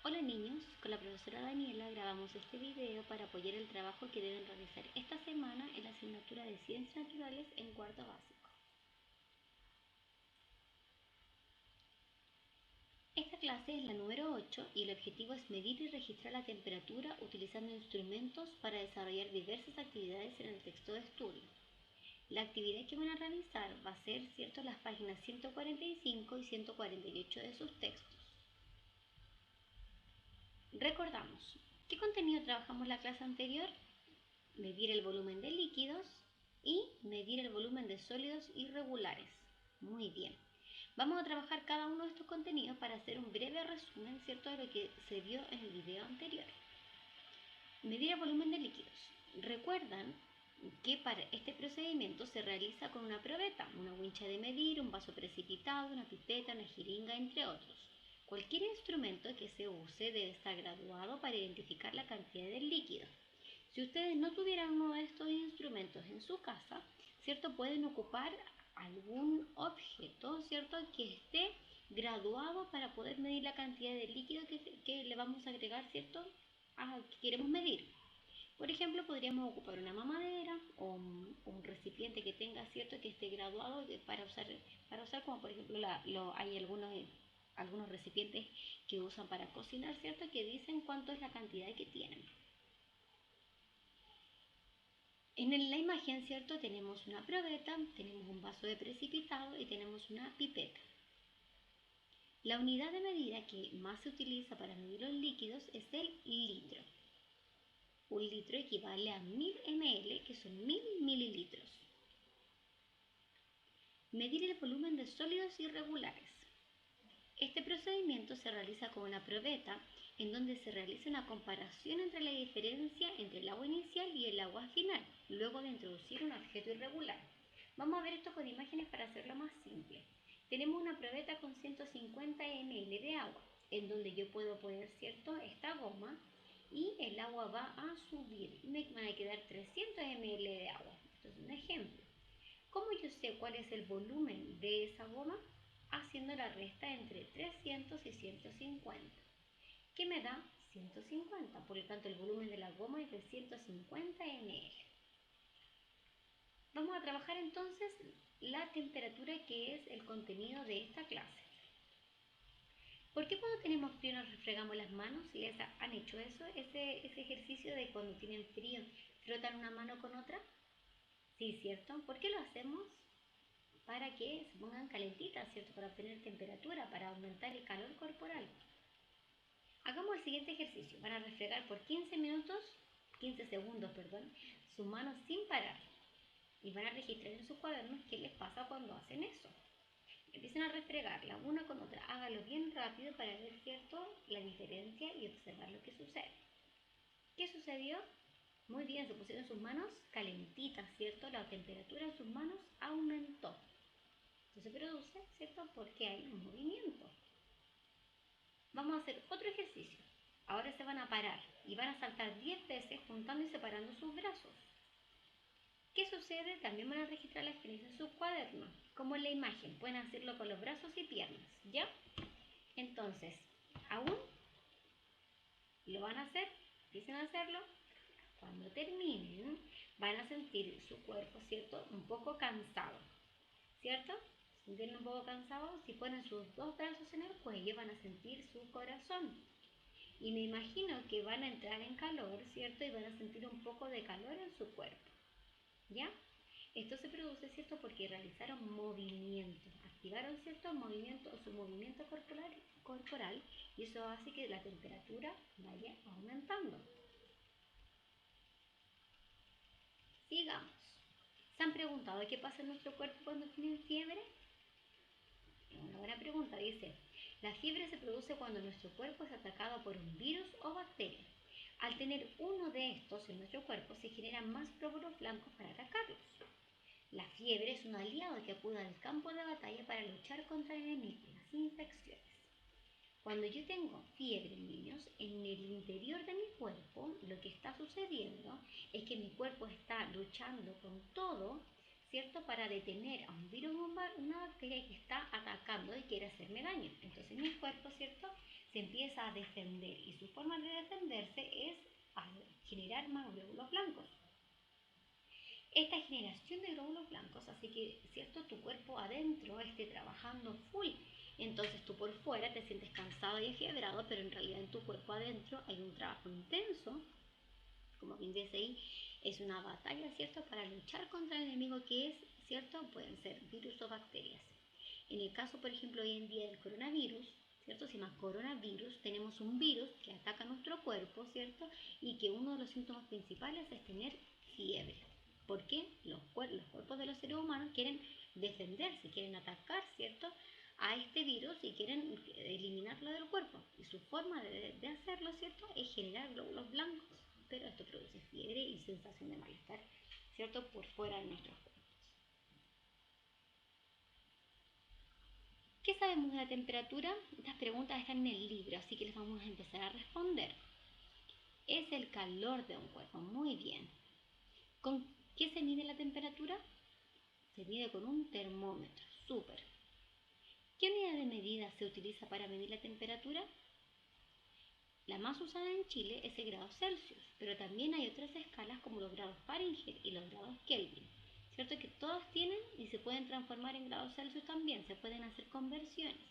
Hola niños, con la profesora Daniela grabamos este video para apoyar el trabajo que deben realizar esta semana en la asignatura de Ciencias Naturales en cuarto básico. Esta clase es la número 8 y el objetivo es medir y registrar la temperatura utilizando instrumentos para desarrollar diversas actividades en el texto de estudio. La actividad que van a realizar va a ser, las páginas 145 y 148 de sus textos. Recordamos, ¿qué contenido trabajamos la clase anterior? Medir el volumen de líquidos y medir el volumen de sólidos irregulares. Muy bien. Vamos a trabajar cada uno de estos contenidos para hacer un breve resumen, de lo que se vio en el video anterior. Medir el volumen de líquidos. Recuerdan que para este procedimiento se realiza con una probeta, una wincha de medir, un vaso precipitado, una pipeta, una jeringa, entre otros. Cualquier instrumento que se use debe estar graduado para identificar la cantidad del líquido. Si ustedes no tuvieran uno de estos instrumentos en su casa, pueden ocupar algún objeto, que esté graduado para poder medir la cantidad de líquido que le vamos a agregar, a que queremos medir. Por ejemplo, podríamos ocupar una mamadera o un recipiente que tenga, que esté graduado para usar como por ejemplo hay algunos recipientes que usan para cocinar, que dicen cuánto es la cantidad que tienen. En la imagen, tenemos una probeta, tenemos un vaso de precipitado y tenemos una pipeta. La unidad de medida que más se utiliza para medir los líquidos es el litro. Un litro equivale a 1000 ml, que son 1000 mililitros. Medir el volumen de sólidos irregulares. Este procedimiento se realiza con una probeta en donde se realiza una comparación entre la diferencia entre el agua inicial y el agua final, luego de introducir un objeto irregular. Vamos a ver esto con imágenes para hacerlo más simple. Tenemos una probeta con 150 ml de agua, en donde yo puedo poner, esta goma y el agua va a subir. Me van a quedar 300 ml de agua. Esto es un ejemplo. ¿Cómo yo sé cuál es el volumen de esa goma? Haciendo la resta entre 300 y 150, que me da 150. Por lo tanto, el volumen de la goma es de 150 ml. Vamos a trabajar entonces la temperatura, que es el contenido de esta clase. ¿Por qué cuando tenemos frío nos refregamos las manos? ¿Les han hecho eso? Ese ejercicio de cuando tienen frío, frotan una mano con otra. Sí, ¿cierto? ¿Por qué lo hacemos? Para que se pongan calentitas, Para obtener temperatura, para aumentar el calor corporal. Hagamos el siguiente ejercicio. Van a refregar por 15 segundos, sus manos sin parar. Y van a registrar en sus cuadernos qué les pasa cuando hacen eso. Empiecen a refregarla una con otra. Hágalo bien rápido para ver, la diferencia y observar lo que sucede. ¿Qué sucedió? Muy bien, se pusieron sus manos calentitas, La temperatura en sus manos aumentó. Esto se produce, porque hay un movimiento. Vamos a hacer otro ejercicio. Ahora se van a parar y van a saltar 10 veces juntando y separando sus brazos. ¿Qué sucede? También van a registrar la experiencia en su cuaderno, como en la imagen. Pueden hacerlo con los brazos y piernas, ¿ya? Entonces, aún lo van a hacer, empiecen a hacerlo. Cuando terminen, van a sentir su cuerpo, un poco cansado, ¿cierto? Sentirlo un poco cansado, si ponen sus dos brazos en el cuello, van a sentir su corazón. Y me imagino que van a entrar en calor, ¿cierto? Y van a sentir un poco de calor en su cuerpo, ¿ya? Esto se produce, porque realizaron movimiento, activaron, su movimiento corporal, y eso hace que la temperatura vaya aumentando. Sigamos. ¿Se han preguntado qué pasa en nuestro cuerpo cuando tienen fiebre? Es una buena pregunta. Dice, la fiebre se produce cuando nuestro cuerpo es atacado por un virus o bacteria. Al tener uno de estos en nuestro cuerpo, se generan más glóbulos blancos para atacarlos. La fiebre es un aliado que acude al campo de batalla para luchar contra enemigos, las infecciones. Cuando yo tengo fiebre, niños, en el interior de mi cuerpo, lo que está sucediendo es que mi cuerpo está luchando con todo, para detener a un virus o una bacteria que está atacando y quiere hacerme daño. Entonces mi cuerpo, se se empieza a defender y su forma de defenderse es generar más glóbulos blancos. Esta generación de glóbulos blancos hace que, ¿cierto?, tu cuerpo adentro esté trabajando full. Entonces tú por fuera te sientes cansado y enfiebrado, pero en realidad en tu cuerpo adentro hay un trabajo intenso. Como bien dice ahí, es una batalla, ¿cierto?, para luchar contra el enemigo que es, ¿cierto?, pueden ser virus o bacterias. En el caso, por ejemplo, hoy en día del coronavirus, ¿cierto?, se llama coronavirus, tenemos un virus que ataca nuestro cuerpo, ¿cierto?, y que uno de los síntomas principales es tener fiebre. ¿Por qué? Los cuerpos de los seres humanos quieren defenderse, quieren atacar, ¿cierto?, a este virus y quieren eliminarlo del cuerpo. Y su forma de hacerlo, ¿cierto?, es generar glóbulos blancos. Pero esto produce fiebre y sensación de malestar, ¿cierto?, por fuera de nuestros cuerpos. ¿Qué sabemos de la temperatura? Estas preguntas están en el libro, así que les vamos a empezar a responder. Es el calor de un cuerpo, muy bien. ¿Con qué se mide la temperatura? Se mide con un termómetro, súper. ¿Qué unidad de medida se utiliza para medir la temperatura? La más usada en Chile es el grado Celsius, pero también hay otras escalas como los grados Fahrenheit y los grados Kelvin. ¿Cierto que todas tienen y se pueden transformar en grados Celsius también, se pueden hacer conversiones?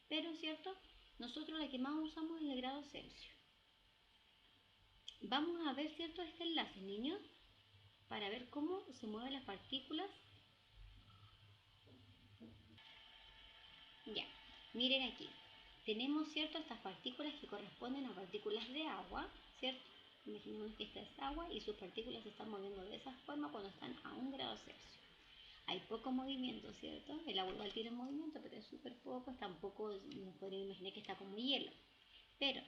Pero, ¿cierto?, nosotros la que más usamos es el grado Celsius. Vamos a ver, ¿cierto?, este enlace, niños, para ver cómo se mueven las partículas. Ya, miren aquí. Tenemos, ¿cierto?, estas partículas que corresponden a partículas de agua, ¿cierto? Imaginemos que esta es agua y sus partículas se están moviendo de esa forma cuando están a 1 grado Celsius. Hay poco movimiento, ¿cierto? El agua igual tiene movimiento, pero es súper poco, tampoco podrían imaginar que está como hielo. Pero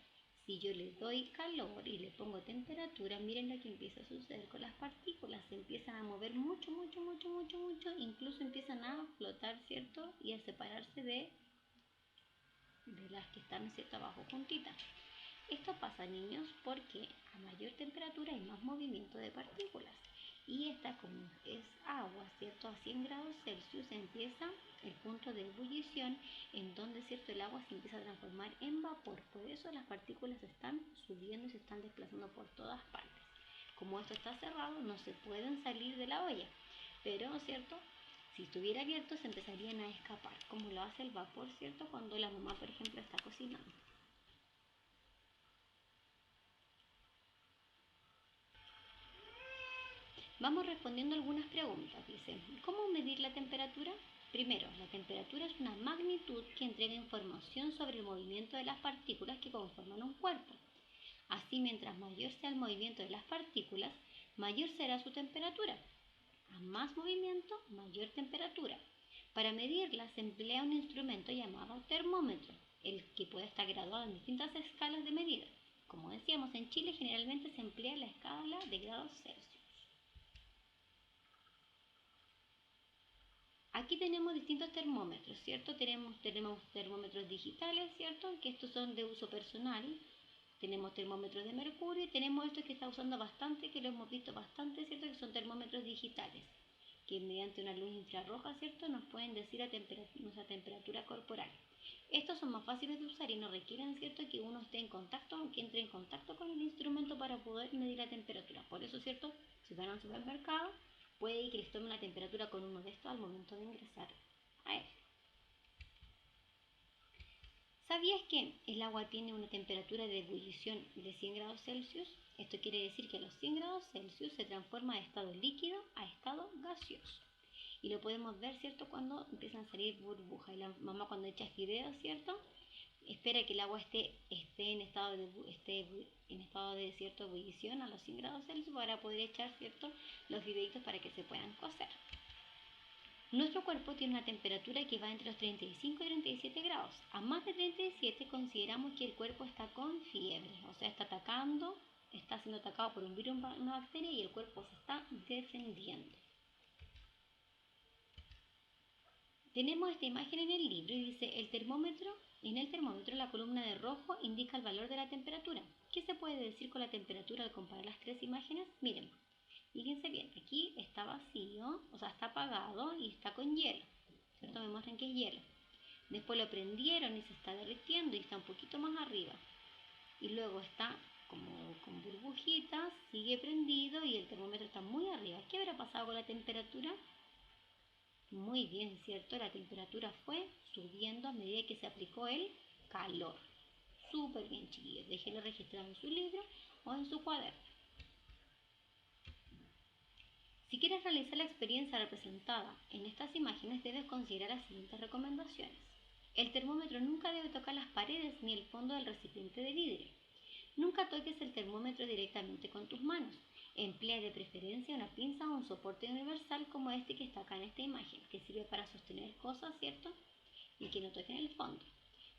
si yo le doy calor y le pongo temperatura, miren lo que empieza a suceder con las partículas. Se empiezan a mover mucho, incluso empiezan a flotar, ¿cierto?, y a separarse de las que están, ¿cierto?, abajo juntitas. Esto pasa, niños, porque a mayor temperatura hay más movimiento de partículas. Y esta, como es agua, ¿cierto?, a 100 grados Celsius empieza el punto de ebullición, en donde, ¿cierto?, el agua se empieza a transformar en vapor. Por eso las partículas están subiendo y se están desplazando por todas partes. Como esto está cerrado, no se pueden salir de la olla. Pero, ¿cierto?, si estuviera abierto se empezarían a escapar, como lo hace el vapor, ¿cierto?, cuando la mamá, por ejemplo, está cocinando. Vamos respondiendo algunas preguntas. Dice, ¿cómo medir la temperatura? Primero, la temperatura es una magnitud que entrega información sobre el movimiento de las partículas que conforman un cuerpo. Así, mientras mayor sea el movimiento de las partículas, mayor será su temperatura. A más movimiento, mayor temperatura. Para medirla se emplea un instrumento llamado termómetro, el que puede estar graduado en distintas escalas de medida. Como decíamos, en Chile generalmente se emplea la escala de grados Celsius. Aquí tenemos distintos termómetros, ¿cierto? Tenemos termómetros digitales, ¿cierto?, que estos son de uso personal. Tenemos termómetros de mercurio y tenemos estos que está usando bastante, que lo hemos visto bastante, ¿cierto?, que son termómetros digitales, que mediante una luz infrarroja, ¿cierto?, nos pueden decir nuestra temperatura corporal. Estos son más fáciles de usar y no requieren, ¿cierto?, que uno esté en contacto, que entre en contacto con el instrumento para poder medir la temperatura. Por eso, ¿cierto?, si van al supermercado, puede que les tome la temperatura con uno de estos al momento de ingresar a él. ¿Sabías que el agua tiene una temperatura de ebullición de 100 grados Celsius? Esto quiere decir que a los 100 grados Celsius se transforma de estado líquido a estado gaseoso. Y lo podemos ver, ¿cierto?, cuando empiezan a salir burbujas. Y la mamá cuando echa fideos, ¿cierto?, espera que el agua esté en estado de cierta ebullición a los 100 grados Celsius para poder echar, ¿cierto?, los fideitos para que se puedan cocer. Nuestro cuerpo tiene una temperatura que va entre los 35 y 37 grados. A más de 37 consideramos que el cuerpo está con fiebre, o sea, está siendo atacado por un virus o una bacteria y el cuerpo se está defendiendo. Tenemos esta imagen en el libro y dice, en el termómetro la columna de rojo indica el valor de la temperatura. ¿Qué se puede decir con la temperatura al comparar las tres imágenes? Miren, fíjense bien, aquí está vacío, o sea, está apagado y está con hielo, ¿cierto? Me muestran que es hielo. Después lo prendieron y se está derritiendo y está un poquito más arriba. Y luego está como con burbujitas, sigue prendido y el termómetro está muy arriba. ¿Qué habrá pasado con la temperatura? Muy bien, ¿cierto? La temperatura fue subiendo a medida que se aplicó el calor. Súper bien, chiquillos. Déjenlo registrado en su libro o en su cuaderno. Si quieres realizar la experiencia representada en estas imágenes, debes considerar las siguientes recomendaciones. El termómetro nunca debe tocar las paredes ni el fondo del recipiente de vidrio. Nunca toques el termómetro directamente con tus manos. Emplea de preferencia una pinza o un soporte universal como este que está acá en esta imagen, que sirve para sostener cosas, ¿cierto? Y que no toquen el fondo.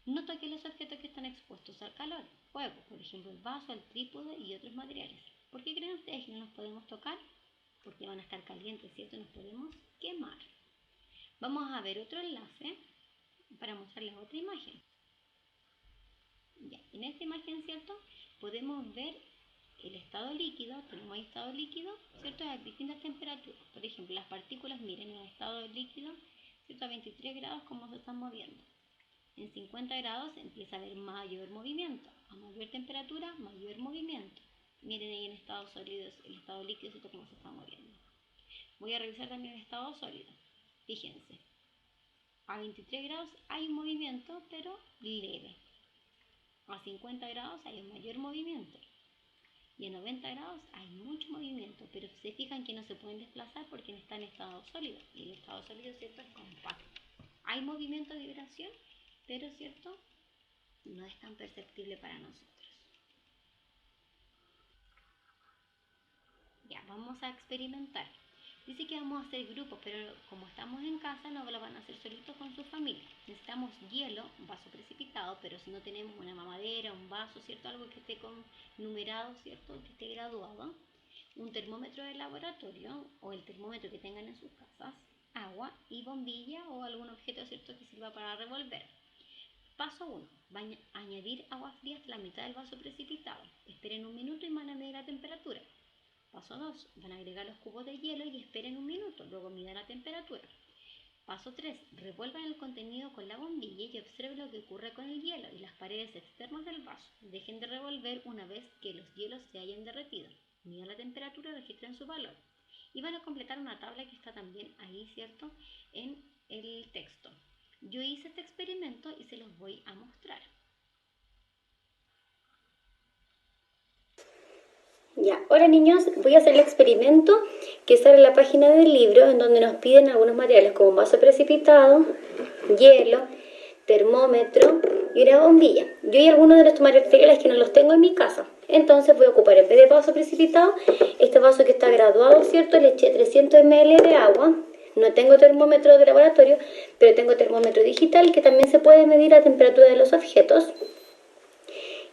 No toques los objetos que están expuestos al calor, fuego, por ejemplo el vaso, el trípode y otros materiales. ¿Por qué creen ustedes que no los podemos tocar? Porque van a estar calientes, ¿cierto? Nos podemos quemar. Vamos a ver otro enlace para mostrarles otra imagen. Ya, en esta imagen, ¿cierto? Podemos ver el estado líquido, tenemos ahí estado líquido, ¿cierto? A distintas temperaturas. Por ejemplo, las partículas, miren, en el estado líquido, ¿cierto? A 23 grados, cómo se están moviendo. En 50 grados empieza a haber mayor movimiento. A mayor temperatura, mayor movimiento. Miren ahí en estado sólido, el estado líquido, ¿cierto? Cómo se está moviendo. Voy a revisar también el estado sólido. Fíjense. A 23 grados hay un movimiento, pero leve. A 50 grados hay un mayor movimiento. Y a 90 grados hay mucho movimiento, pero se fijan que no se pueden desplazar porque no están en estado sólido. Y el estado sólido, ¿cierto? Es compacto. Hay movimiento de vibración, pero, ¿cierto? No es tan perceptible para nosotros. Ya, vamos a experimentar. Dice que vamos a hacer grupos, pero como estamos en casa no lo van a hacer solitos con su familia. Necesitamos hielo, un vaso precipitado, pero si no tenemos una mamadera, un vaso, ¿cierto? Algo que esté con numerado, ¿cierto? Que esté graduado. Un termómetro de laboratorio o el termómetro que tengan en sus casas. Agua y bombilla o algún objeto, ¿cierto? Que sirva para revolver. Paso 1. Van a añadir agua fría hasta la mitad del vaso precipitado. Esperen un minuto y van a medir la temperatura. Paso 2. Van a agregar los cubos de hielo y esperen un minuto, luego midan la temperatura. Paso 3. Revuelvan el contenido con la bombilla y observen lo que ocurre con el hielo y las paredes externas del vaso. Dejen de revolver una vez que los hielos se hayan derretido. Midan la temperatura y registren su valor. Y van a completar una tabla que está también ahí, ¿cierto? En el texto. Yo hice este experimento y se los voy a mostrar. Ya, ahora niños, voy a hacer el experimento que sale en la página del libro, en donde nos piden algunos materiales como un vaso precipitado, hielo, termómetro y una bombilla. Yo hay algunos de estos materiales que no los tengo en mi casa, entonces voy a ocupar, en vez de vaso precipitado, este vaso que está graduado, ¿cierto? Le eché 300 ml de agua. No tengo termómetro de laboratorio, pero tengo termómetro digital que también se puede medir la temperatura de los objetos.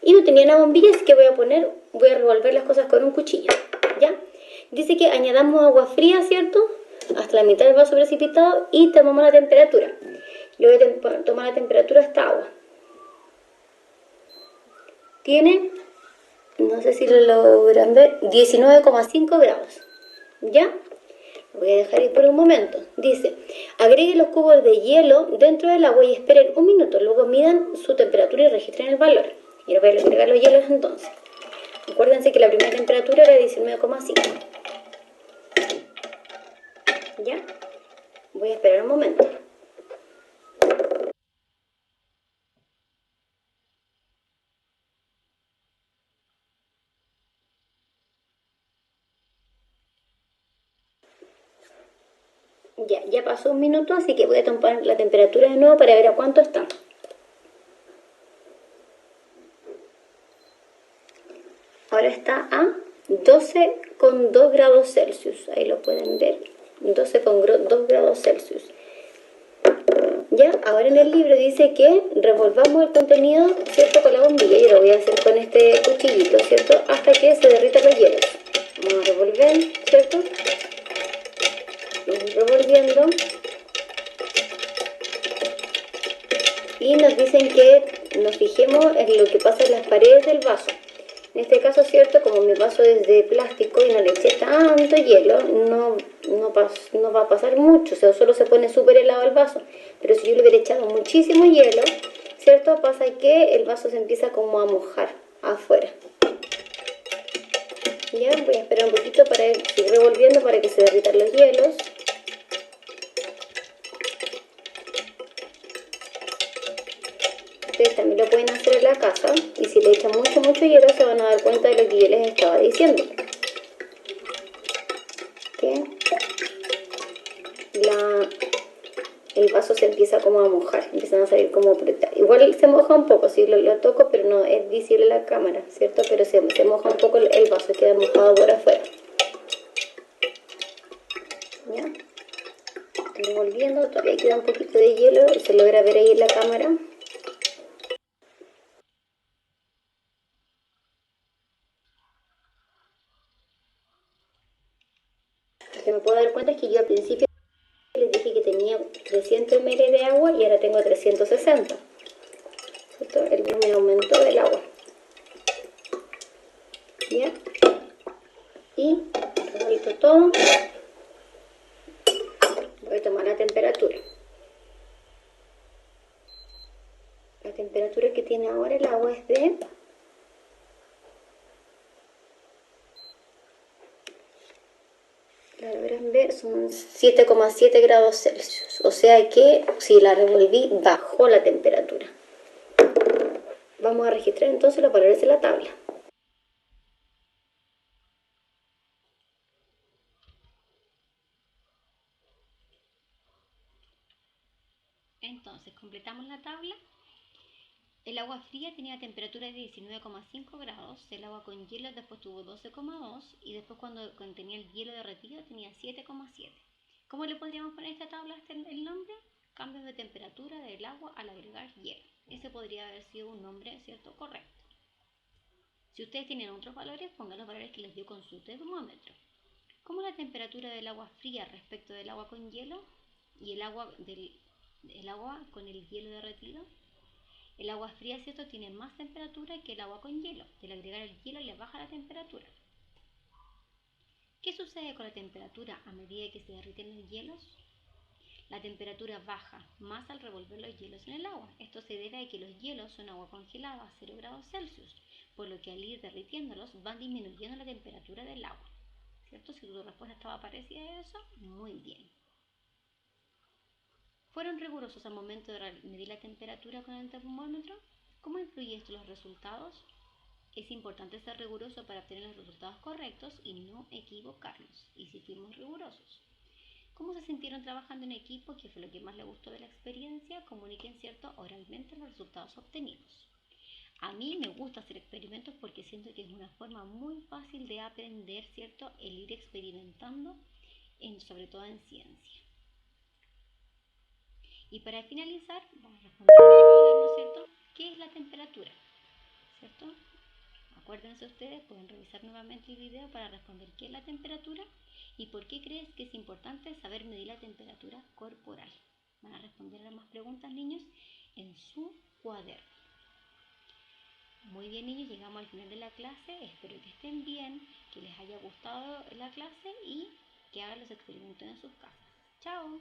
Y no tenía una bombilla, así que voy a revolver las cosas con un cuchillo, ¿ya? Dice que añadamos agua fría, ¿cierto? Hasta la mitad del vaso precipitado y tomamos la temperatura. Yo voy a tomar la temperatura de esta agua. Tiene, no sé si lo logran ver, 19,5 grados, ¿ya? Lo voy a dejar ahí por un momento. Dice, agreguen los cubos de hielo dentro del agua y esperen un minuto. Luego midan su temperatura y registren el valor. Y ahora voy a agregar los hielos entonces. Acuérdense que la primera temperatura era 19,5. ¿Ya? Voy a esperar un momento. Ya pasó un minuto, así que voy a tomar la temperatura de nuevo para ver a cuánto está. Ahora está a 12,2 grados Celsius. Ahí lo pueden ver. 12,2 grados Celsius. Ya, ahora en el libro dice que revolvamos el contenido, ¿cierto? Con la bombilla. Yo lo voy a hacer con este cuchillito, ¿cierto? Hasta que se derritan los hielos. Vamos a revolver, ¿cierto? Vamos revolviendo. Y nos dicen que nos fijemos en lo que pasa en las paredes del vaso. En este caso, cierto, como mi vaso es de plástico y no le eché tanto hielo, no va a pasar mucho, o sea, solo se pone súper helado el vaso. Pero si yo le hubiera echado muchísimo hielo, cierto, pasa que el vaso se empieza como a mojar afuera. Ya, voy a esperar un poquito para seguir revolviendo para que se derritan los hielos. Ustedes también lo pueden hacer en la casa y si le echan mucho hielo se van a dar cuenta de lo que yo les estaba diciendo. Que el vaso se empieza como a mojar, empiezan a salir como... Igual se moja un poco, si lo toco, pero no es visible en la cámara, ¿cierto? Pero se moja un poco el vaso, queda mojado por afuera. ¿Ya? Estoy revolviendo, todavía queda un poquito de hielo, se logra ver ahí en la cámara. Lo que me puedo dar cuenta es que yo al principio les dije que tenía 300 ml de agua y ahora tengo 360. ¿Cierto? El volumen aumentó del agua. ¿Ya? Y revuelto todo. Voy a tomar la temperatura. La temperatura que tiene ahora el agua es de... La deberán ver, son 7,7 grados Celsius. O sea que si la revolví, bajó la temperatura. Vamos a registrar entonces los valores de la tabla. Entonces, completamos la tabla. El agua fría tenía temperatura de 19,5 grados, el agua con hielo después tuvo 12,2 y después cuando contenía el hielo derretido tenía 7,7. ¿Cómo le podríamos poner a esta tabla el nombre? Cambios de temperatura del agua al agregar hielo. Ese podría haber sido un nombre, ¿cierto? Correcto. Si ustedes tienen otros valores, pongan los valores que les dio con su termómetro. ¿Cómo es la temperatura del agua fría respecto del agua con hielo y el agua con el hielo derretido? El agua fría, ¿cierto?, tiene más temperatura que el agua con hielo. Al agregar el hielo le baja la temperatura. ¿Qué sucede con la temperatura a medida que se derriten los hielos? La temperatura baja más al revolver los hielos en el agua. Esto se debe a que los hielos son agua congelada a 0 grados Celsius, por lo que al ir derritiéndolos van disminuyendo la temperatura del agua. ¿Cierto? Si tu respuesta estaba parecida a eso, muy bien. ¿Fueron rigurosos al momento de medir la temperatura con el termómetro? ¿Cómo influye esto en los resultados? Es importante ser riguroso para obtener los resultados correctos y no equivocarnos. ¿Y si fuimos rigurosos? ¿Cómo se sintieron trabajando en equipo? ¿Qué fue lo que más les gustó de la experiencia? Comuniquen, ¿cierto?, oralmente los resultados obtenidos. A mí me gusta hacer experimentos porque siento que es una forma muy fácil de aprender, ¿cierto?, el ir experimentando, sobre todo en ciencia. Y para finalizar, vamos a responder a este cuaderno, ¿cierto? ¿Qué es la temperatura? ¿Cierto? Acuérdense ustedes, pueden revisar nuevamente el video para responder qué es la temperatura y por qué crees que es importante saber medir la temperatura corporal. Van a responder a más preguntas, niños, en su cuaderno. Muy bien, niños, llegamos al final de la clase. Espero que estén bien, que les haya gustado la clase y que hagan los experimentos en sus casas. ¡Chao!